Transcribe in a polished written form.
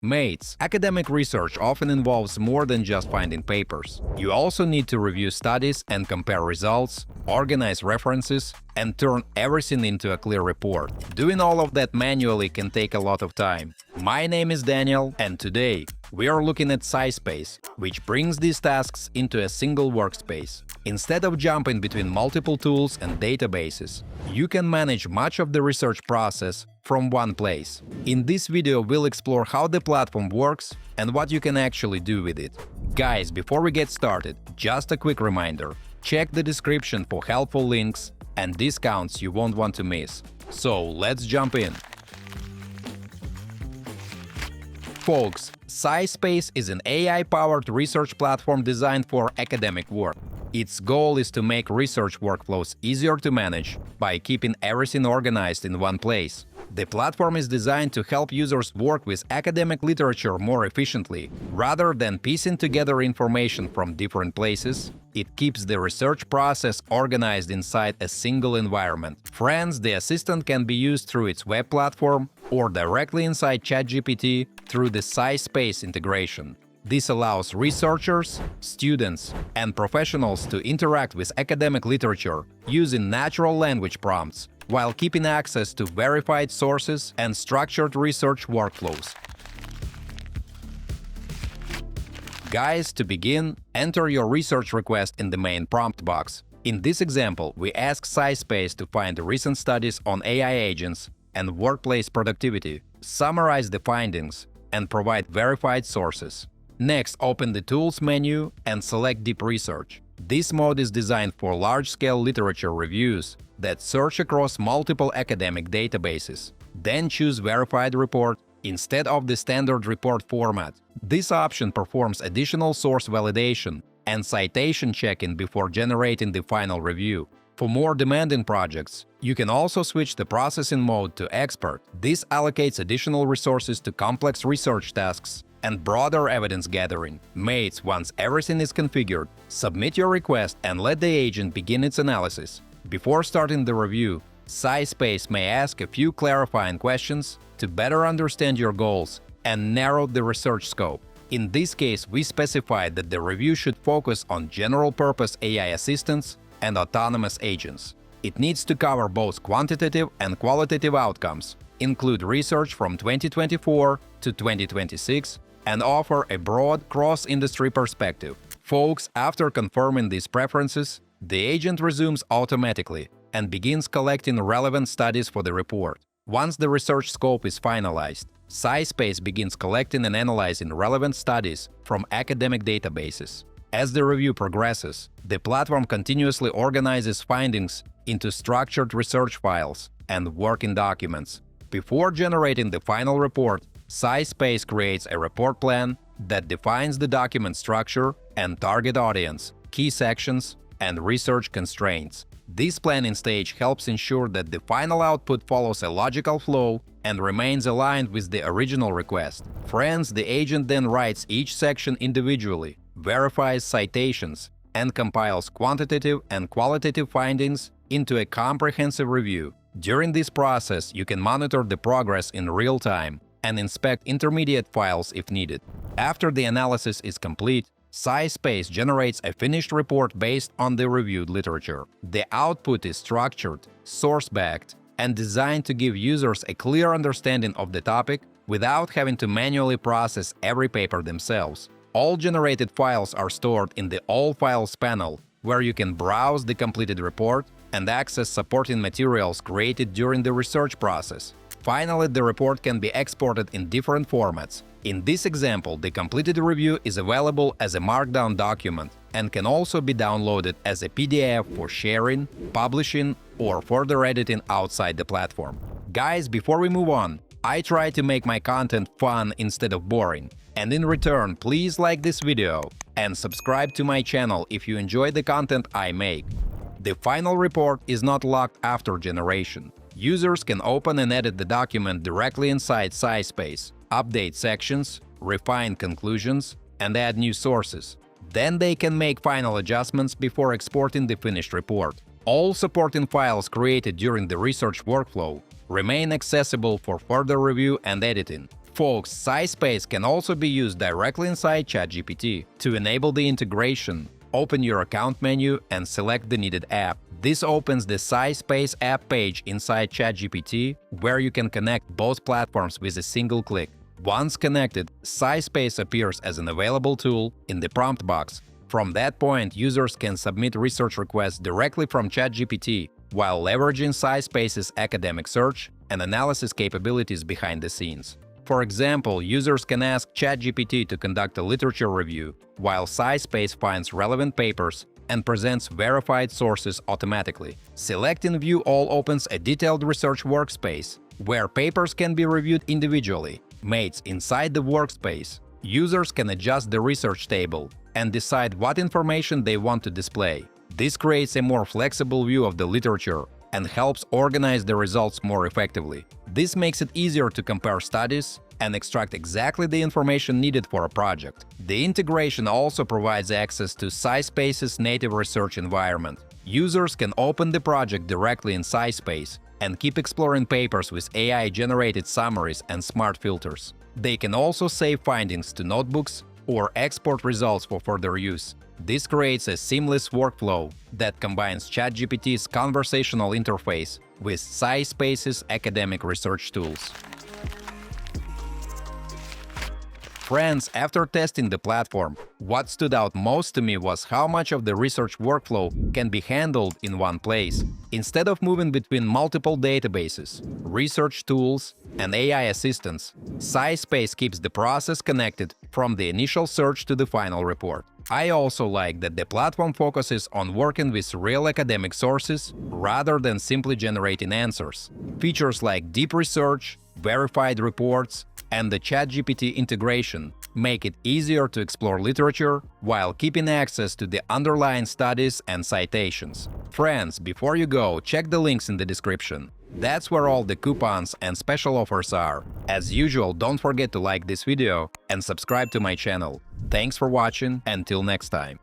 Mates, academic research often involves more than just finding papers. You also need to review studies and compare results, organize references, and turn everything into a clear report. Doing all of that manually can take a lot of time. My name is Daniel, and today we are looking at SciSpace, which brings these tasks into a single workspace. Instead of jumping between multiple tools and databases, you can manage much of the research process from one place. In this video, we'll explore how the platform works and what you can actually do with it. Guys, before we get started, just a quick reminder. Check the description for helpful links and discounts you won't want to miss. So, let's jump in. Folks, SciSpace is an AI-powered research platform designed for academic work. Its goal is to make research workflows easier to manage by keeping everything organized in one place. The platform is designed to help users work with academic literature more efficiently. Rather than piecing together information from different places, it keeps the research process organized inside a single environment. Friends, the assistant can be used through its web platform or directly inside ChatGPT through the SciSpace integration. This allows researchers, students, and professionals to interact with academic literature using natural language prompts while keeping access to verified sources and structured research workflows. Guys, to begin, enter your research request in the main prompt box. In this example, we ask SciSpace to find recent studies on AI agents and workplace productivity, summarize the findings, and provide verified sources. Next, open the Tools menu and select Deep Research. This mode is designed for large-scale literature reviews that search across multiple academic databases. Then choose Verified Report instead of the standard report format. This option performs additional source validation and citation checking before generating the final review. For more demanding projects, you can also switch the processing mode to Expert. This allocates additional resources to complex research tasks and broader evidence gathering. Mates, once everything is configured, submit your request and let the agent begin its analysis. Before starting the review, SciSpace may ask a few clarifying questions to better understand your goals and narrow the research scope. In this case, we specified that the review should focus on general-purpose AI assistants and autonomous agents. It needs to cover both quantitative and qualitative outcomes, include research from 2024 to 2026, and offer a broad cross-industry perspective. Folks, after confirming these preferences, the agent resumes automatically and begins collecting relevant studies for the report. Once the research scope is finalized, SciSpace begins collecting and analyzing relevant studies from academic databases. As the review progresses, the platform continuously organizes findings into structured research files and working documents. Before generating the final report, SciSpace creates a report plan that defines the document structure and target audience, key sections, and research constraints. This planning stage helps ensure that the final output follows a logical flow and remains aligned with the original request. Friends, the agent then writes each section individually, verifies citations, and compiles quantitative and qualitative findings into a comprehensive review. During this process, you can monitor the progress in real time and inspect intermediate files if needed. After the analysis is complete, SciSpace generates a finished report based on the reviewed literature. The output is structured, source-backed, and designed to give users a clear understanding of the topic without having to manually process every paper themselves. All generated files are stored in the All Files panel, where you can browse the completed report and access supporting materials created during the research process. Finally, the report can be exported in different formats. In this example, the completed review is available as a Markdown document and can also be downloaded as a PDF for sharing, publishing, or further editing outside the platform. Guys, before we move on, I try to make my content fun instead of boring. And in return, please like this video and subscribe to my channel if you enjoy the content I make. The final report is not locked after generation. Users can open and edit the document directly inside SciSpace, update sections, refine conclusions, and add new sources. Then they can make final adjustments before exporting the finished report. All supporting files created during the research workflow remain accessible for further review and editing. Folks, SciSpace can also be used directly inside ChatGPT. To enable the integration, open your account menu and select the needed app. This opens the SciSpace app page inside ChatGPT, where you can connect both platforms with a single click. Once connected, SciSpace appears as an available tool in the prompt box. From that point, users can submit research requests directly from ChatGPT, while leveraging SciSpace's academic search and analysis capabilities behind the scenes. For example, users can ask ChatGPT to conduct a literature review, while SciSpace finds relevant papers and presents verified sources automatically. Selecting View All opens a detailed research workspace, where papers can be reviewed individually. Mates, inside the workspace, users can adjust the research table and decide what information they want to display. This creates a more flexible view of the literature and helps organize the results more effectively. This makes it easier to compare studies and extract exactly the information needed for a project. The integration also provides access to SciSpace's native research environment. Users can open the project directly in SciSpace and keep exploring papers with AI-generated summaries and smart filters. They can also save findings to notebooks or export results for further use. This creates a seamless workflow that combines ChatGPT's conversational interface with SciSpace's academic research tools. Friends, after testing the platform, what stood out most to me was how much of the research workflow can be handled in one place. Instead of moving between multiple databases, research tools, and AI assistants, SciSpace keeps the process connected from the initial search to the final report. I also like that the platform focuses on working with real academic sources rather than simply generating answers. Features like deep research, verified reports, and the ChatGPT integration make it easier to explore literature while keeping access to the underlying studies and citations. Friends, before you go, check the links in the description. That's where all the coupons and special offers are. As usual, don't forget to like this video and subscribe to my channel. Thanks for watching, until next time.